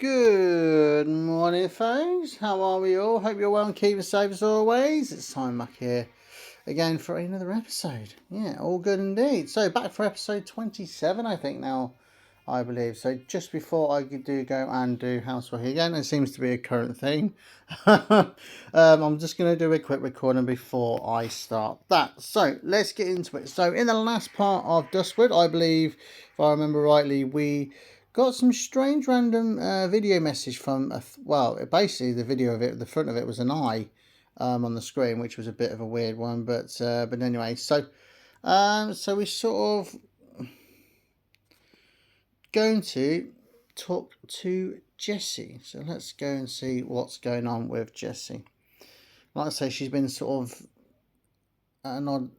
Good morning, folks. How are we all? Hope you're well and keeping safe as always. It's time back here again for another episode. Yeah, all good indeed. So back for episode 27, I think now, I believe. So just before I do go and do housework again, it seems to be a current thing. I'm just going to do a quick recording before I start that. So let's get into it. So in the last part of Duskwood, I believe, if I remember rightly, we got some strange random video message from, basically the video of it, the front of it was an eye on the screen, which was a bit of a weird one. But anyway, so we sort of going to talk to Jessie. So let's go and see what's going on with Jessie. Like I say, she's been sort of an odd,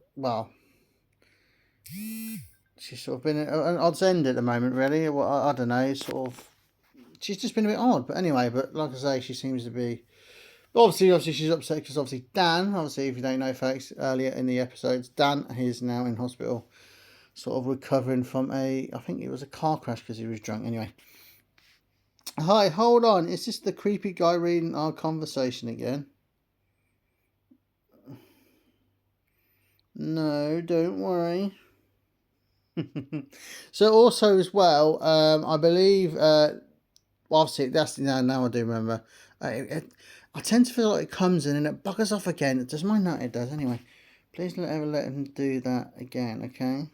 she's sort of been at an odds end at the moment, really. Well, I don't know, sort of, she's just been a bit odd. But anyway, but like I say, she seems to be, obviously she's upset because obviously Dan, obviously if you don't know folks, earlier in the episodes, Dan is now in hospital, sort of recovering from I think it was a car crash because he was drunk. Anyway. Hi, hold on. Is this the creepy guy reading our conversation again? No, don't worry. So also as well, I believe, obviously that's now I do remember. I tend to feel like it comes in and it buggers off again. It does mine, not it does anyway. Please don't ever let him do that again, okay?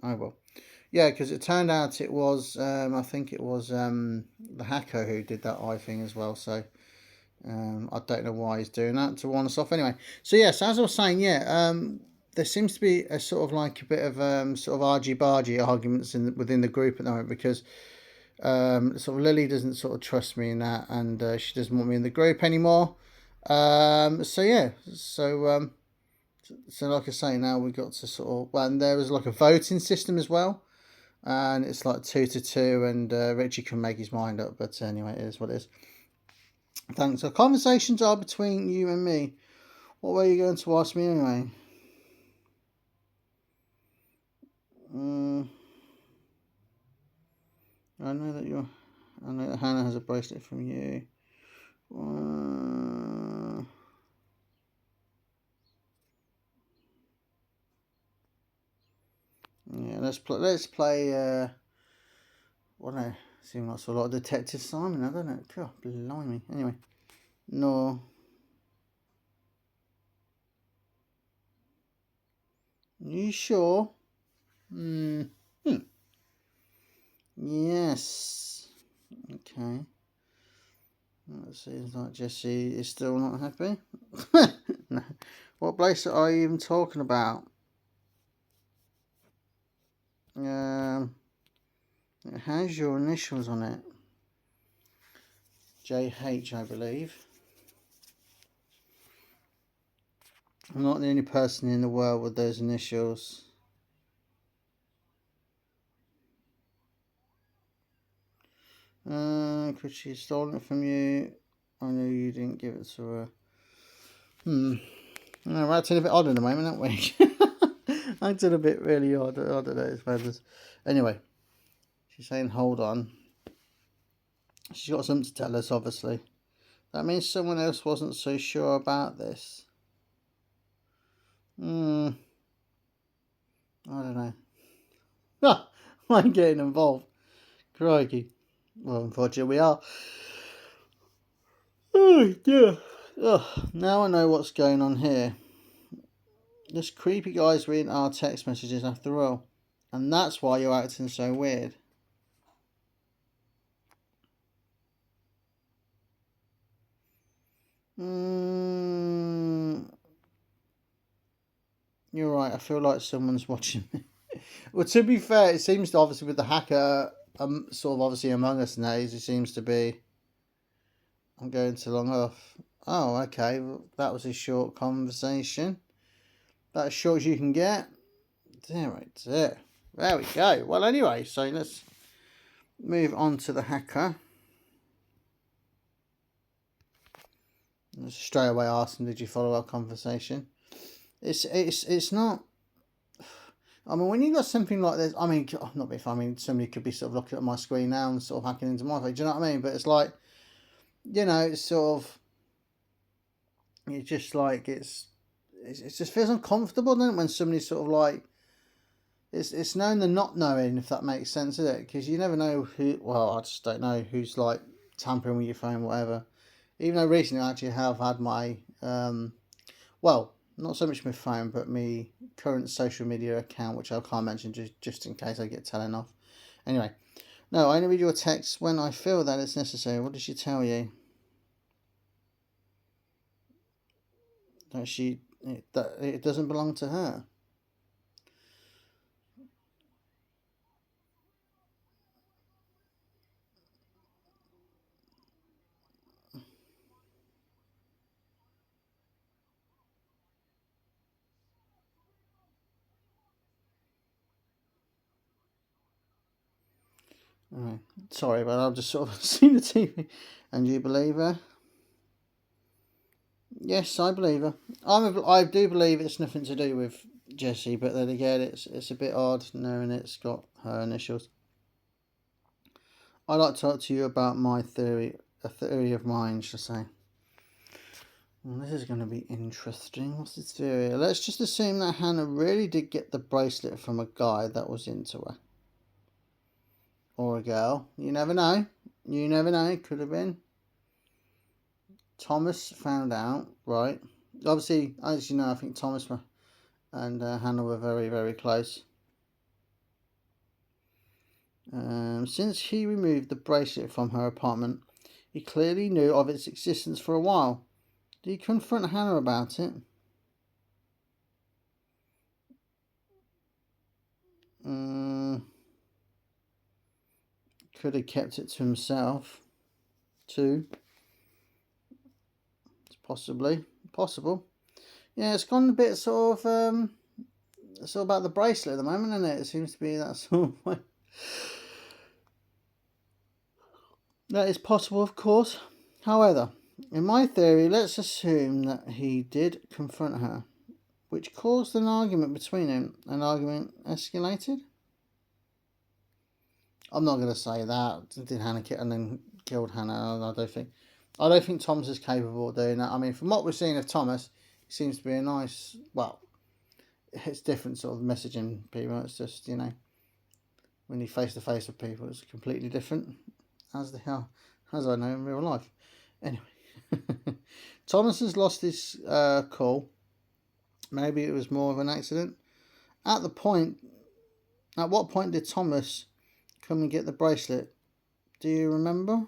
I will. Yeah, because it turned out it was, I think it was the hacker who did that eye thing as well. So I don't know why he's doing that to warn us off. Anyway, so yes, as I was saying, there seems to be a sort of like a bit of sort of argy-bargy arguments within the group at the moment because sort of Lily doesn't sort of trust me in that, and she doesn't want me in the group anymore. So yeah, so like I say, now we got to sort of, and there was like a voting system as well, and it's like 2-2, and Richie can make his mind up. But anyway, it is what it is. Thanks. So conversations are between you and me. What were you going to ask me anyway? I know that Hannah has a bracelet from you. Yeah, let's play. What no? Seems like a lot of Detective Simon, doesn't it? God, blimey. Anyway, no. You sure? Yes. Okay. It seems like Jessie is still not happy. No. What bracelet are you even talking about? It has your initials on it. JH, I believe. I'm not the only person in the world with those initials. Could she have stolen it from you? I know you didn't give it to her. No, we're acting a bit odd at the moment, aren't we? Acting a bit really odd at those feathers. Anyway, she's saying hold on. She's got something to tell us, obviously. That means someone else wasn't so sure about this. I don't know. I'm getting involved. Crikey. Well, unfortunately we are. Oh, dear. Now I know what's going on here. This creepy guy's reading our text messages after all. And that's why you're acting so weird. You're right, I feel like someone's watching me. Well, to be fair, it seems to, obviously with the hacker sort of obviously among us now, he seems to be... I'm going too long off. Oh, okay, well, that was a short conversation. About as short as you can get. There we go. Well, anyway, so let's move on to the hacker. Let's straight away ask him, did you follow our conversation? It's not... I mean, when you got something like this, I mean, not if I mean somebody could be sort of looking at my screen now and sort of hacking into my face. Do you know what I mean? But it's like, it's sort of, it's just like it just feels uncomfortable, doesn't it, when somebody's sort of like, it's knowing the not knowing, if that makes sense, is it? Because you never know who. Well, I just don't know who's like tampering with your phone, whatever. Even though recently I actually have had my well, not so much my phone, but my current social media account, which I can't mention just in case I get telling off. Anyway, no, I only read your text when I feel that it's necessary. What does she tell you? That it doesn't belong to her. Alright. Sorry, but I've just sort of seen the TV. And you believe her? Yes, I believe her. I do believe it's nothing to do with Jessie, but then again, it's a bit odd knowing it's got her initials. I'd like to talk to you about my theory, a theory of mine, shall I say. Well, this is going to be interesting. What's this theory? Let's just assume that Hannah really did get the bracelet from a guy that was into her. Or a girl. You never know. You never know. It could have been. Thomas found out, right? Obviously, as you know, I think Thomas and Hannah were very, very close. Since he removed the bracelet from her apartment, he clearly knew of its existence for a while. Did he confront Hannah about it? Could have kept it to himself, too. It's possible. Yeah, it's gone a bit sort of it's all about the bracelet at the moment, isn't it? It seems to be that sort of way. That is possible, of course. However, in my theory, let's assume that he did confront her, which caused an argument between them. An argument escalated. I'm not going to say that. Did Hannah and then killed Hannah? I don't think Thomas is capable of doing that. I mean, from what we're seeing of Thomas, he seems to be a nice. Well, it's different sort of messaging people. It's just when you face to face with people, it's completely different. As I know in real life. Anyway, Thomas has lost his call. Maybe it was more of an accident. At what point did Thomas come and get the bracelet? Do you remember?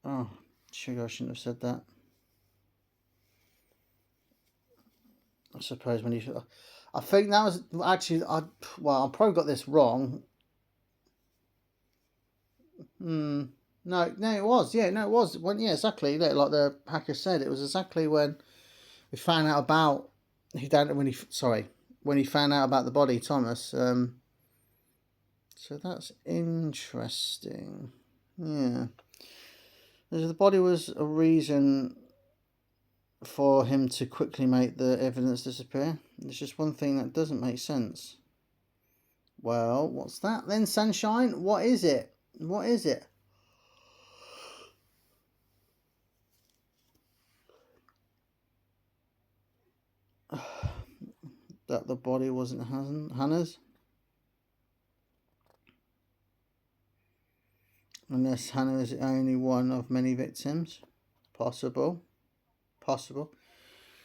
Oh, sugar! I shouldn't have said that. I suppose when you, I think that was actually I probably got this wrong. No, it was. Yeah, no, it was. Exactly. Like the hacker said, it was exactly when we found out about when he found out about the body, Thomas. So that's interesting. Yeah, the body was a reason for him to quickly make the evidence disappear. There's just one thing that doesn't make sense. Well, what's that then, Sunshine? What is it? What is it? That the body wasn't Hannah's? Unless Hannah is only one of many victims? Possible.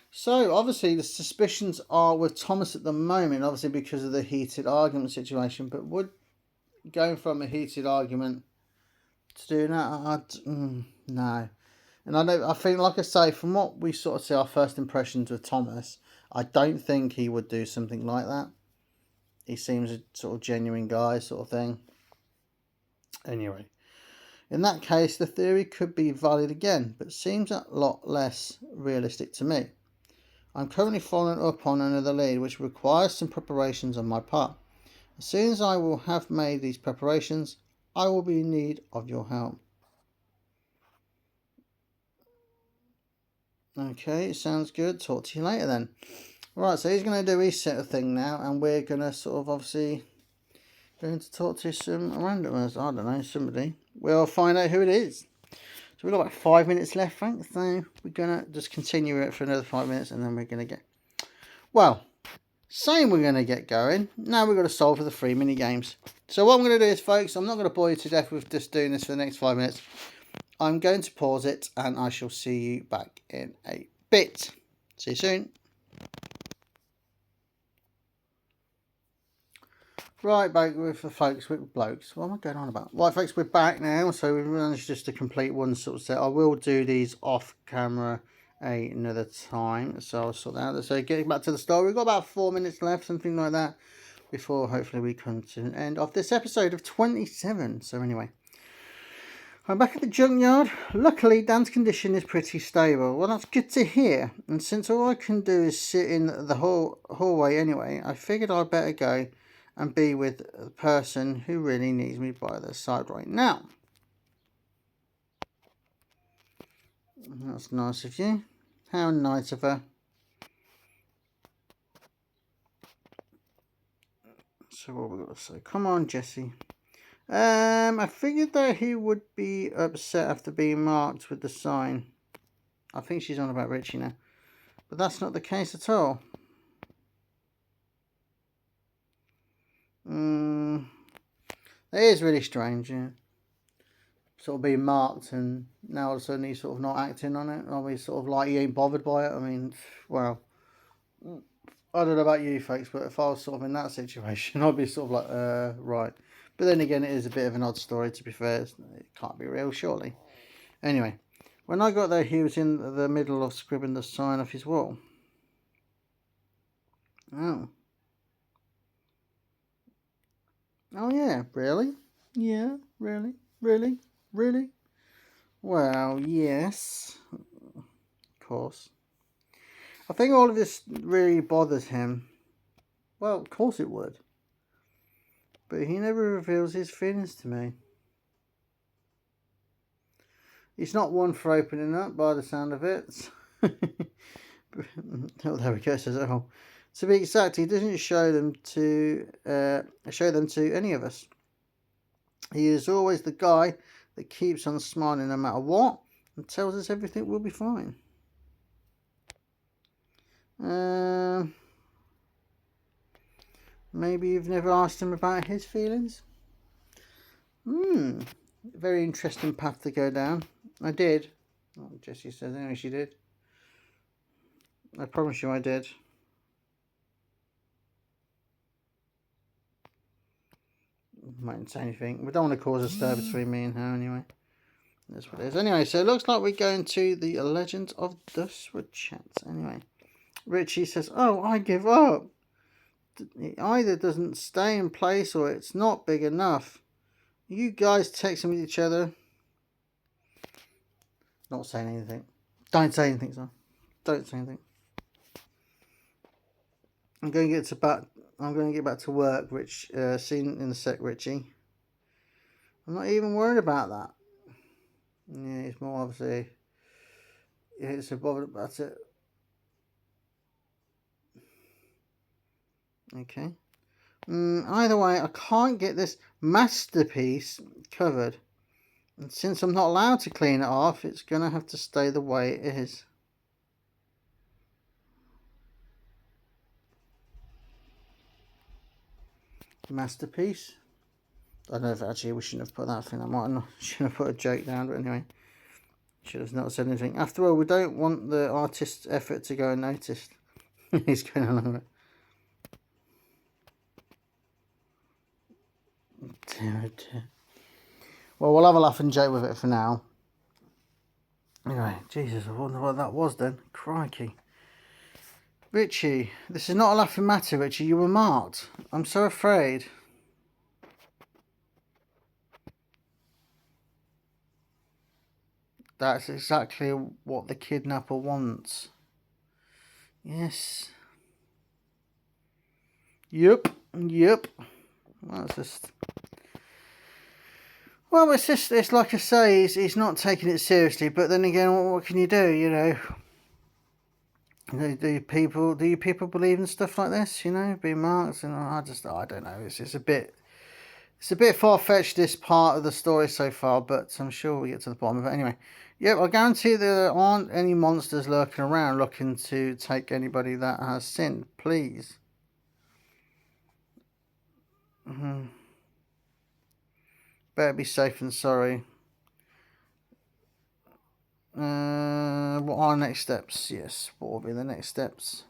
So, obviously, the suspicions are with Thomas at the moment, obviously because of the heated argument situation. But would going from a heated argument to doing that, no. And I think, like I say, from what we sort of see our first impressions with Thomas, I don't think he would do something like that. He seems a sort of genuine guy, sort of thing. Anyway, in that case, the theory could be valid again, but seems a lot less realistic to me. I'm currently following up on another lead, which requires some preparations on my part. As soon as I will have made these preparations, I will be in need of your help. Okay, sounds good. Talk to you later then. Right, so he's going to do his set of thing now, and we're going to sort of obviously going to talk to some randomers. I don't know, somebody. We'll find out who it is. So we've got about 5 minutes left, Frank. So we're going to just continue it for another 5 minutes, and then we're going to get... Well, saying we're going to get going, now we've got to solve for the 3 mini games. So what I'm going to do is, folks, I'm not going to bore you to death with just doing this for the next 5 minutes. I'm going to pause it, and I shall see you back in a bit. See you soon. Right, back with the folks, with blokes. What am I going on about? Right, folks, we're back now. So we've managed just to complete one sort of set. I will do these off camera another time. So I'll sort that out. So getting back to the story, we've got about 4 minutes left, something like that, before hopefully we come to an end of this episode of 27. So anyway, I'm back at the junkyard. Luckily, Dan's condition is pretty stable. Well, that's good to hear. And since all I can do is sit in the hallway anyway, I figured I'd better go and be with the person who really needs me by their side right now. That's nice of you. How nice of her. So what we got to say? Come on, Jesse. I figured that he would be upset after being marked with the sign. I think she's on about Richie now. But that's not the case at all. It is really strange, yeah. Sort of being marked and now all of a sudden he's sort of not acting on it. Or he's sort of like he ain't bothered by it. I mean, well, I don't know about you folks, but if I was sort of in that situation, I'd be sort of like, right. But then again, it is a bit of an odd story, to be fair. It can't be real, surely. Anyway, when I got there, he was in the middle of scribbling the sign off his wall. Oh. Oh, yeah, really? Yeah, really? Really? Really? Well, yes. Of course. I think all of this really bothers him. Well, of course it would. But he never reveals his feelings to me. He's not one for opening up by the sound of it. Oh, there we go. Says, oh, to be exact, he doesn't show them to any of us. He is always the guy that keeps on smiling no matter what and tells us everything will be fine. Maybe you've never asked him about his feelings? Very interesting path to go down. I did. Oh, Jessie says anyway she did. I promise you I did. Mightn't say anything. We don't want to cause a stir between me and her anyway. That's what it is. Anyway, so it looks like we're going to the Legend of Duskwood chat. Anyway, Richie says, oh, I give up. It either doesn't stay in place or it's not big enough. You guys texting with each other. Not saying anything. Don't say anything, son. Don't say anything. I'm going to get back to work, Rich. Seen in a sec, Richie. I'm not even worried about that. Yeah, it's more obviously. Yeah, it's a bother about it. Okay. Either way, I can't get this masterpiece covered. And since I'm not allowed to clean it off, it's going to have to stay the way it is. Masterpiece. I don't know if actually we shouldn't have put that thing. I might not shouldn't have put a joke down, but anyway. Should have not said anything. After all, we don't want the artist's effort to go unnoticed. He's going along with it. Dear, dear. Well, we'll have a laugh and joke with it for now. Anyway, Jesus, I wonder what that was then. Crikey. Richie, this is not a laughing matter, Richie. You were marked. I'm so afraid. That's exactly what the kidnapper wants. Yes. Yep. Well, it's just, it's like I say, he's not taking it seriously, but then again, what can you do, you know? You know, do you people believe in stuff like this? You know, being marked, and I don't know. It's a bit far fetched, this part of the story so far, but I'm sure we'll get to the bottom of it anyway. Yep, I guarantee there aren't any monsters lurking around looking to take anybody that has sinned. Please. Better be safe than sorry. What are next steps? Yes, what will be the next steps?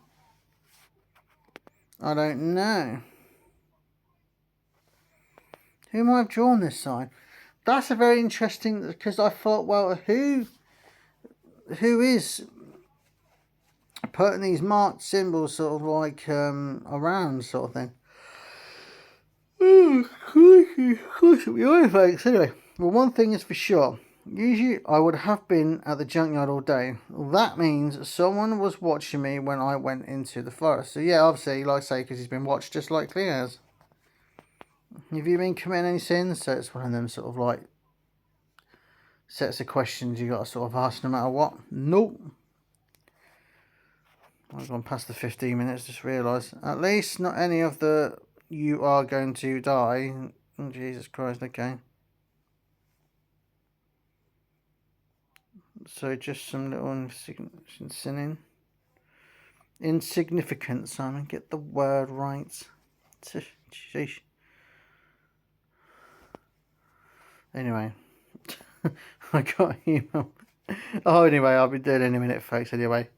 I don't know. Who might have drawn this sign? That's a very interesting, because I thought, well, who is putting these marked symbols sort of like around sort of thing? Oh, of course it'll be alright, folks. Anyway, well, one thing is for sure. Usually I would have been at the junkyard all day. That means someone was watching me when I went into the forest. So yeah, obviously, like I say, because he's been watched just like Cleo has. Have you been committing any sins? So it's one of them sort of like sets of questions you got to sort of ask no matter what. Nope. I've gone past the 15 minutes, just realised. At least not any of the you are going to die. Oh, Jesus Christ, okay. So just some little insignificant, Simon. Get the word right. Sheesh. Anyway, I got an email. Oh, anyway, I'll be doing it in a minute, folks. Anyway.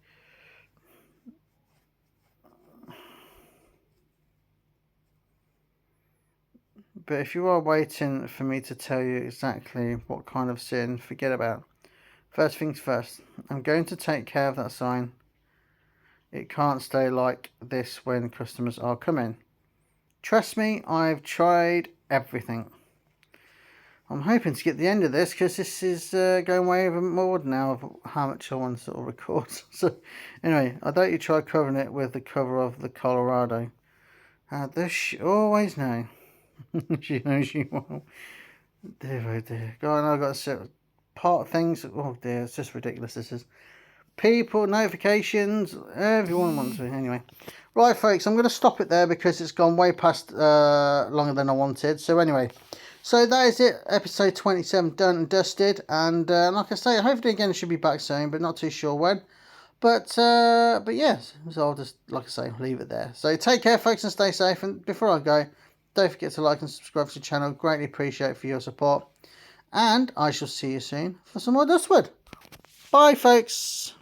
But if you are waiting for me to tell you exactly what kind of sin, forget about. First things first, I'm going to take care of that sign. It can't stay like this when customers are coming. Trust me, I've tried everything. I'm hoping to get the end of this because this is going way over more now of how much I want to sort of record. So anyway, I doubt you try covering it with the cover of the Colorado. Does she always know? She knows she won't. Dear, oh dear. God, I've got to set part things. Oh dear, it's just ridiculous. This is people, notifications, everyone wants to. Anyway, right, folks, I'm going to stop it there because it's gone way past longer than I wanted. So anyway, so that is it. Episode 27 done and dusted. And like I say, hopefully again, it should be back soon, but not too sure when. But yes, so I'll just, like I say, leave it there. So take care, folks, and stay safe. And before I go, don't forget to like and subscribe to the channel. Greatly appreciate for your support. And I shall see you soon for some more Duskwood. Bye, folks.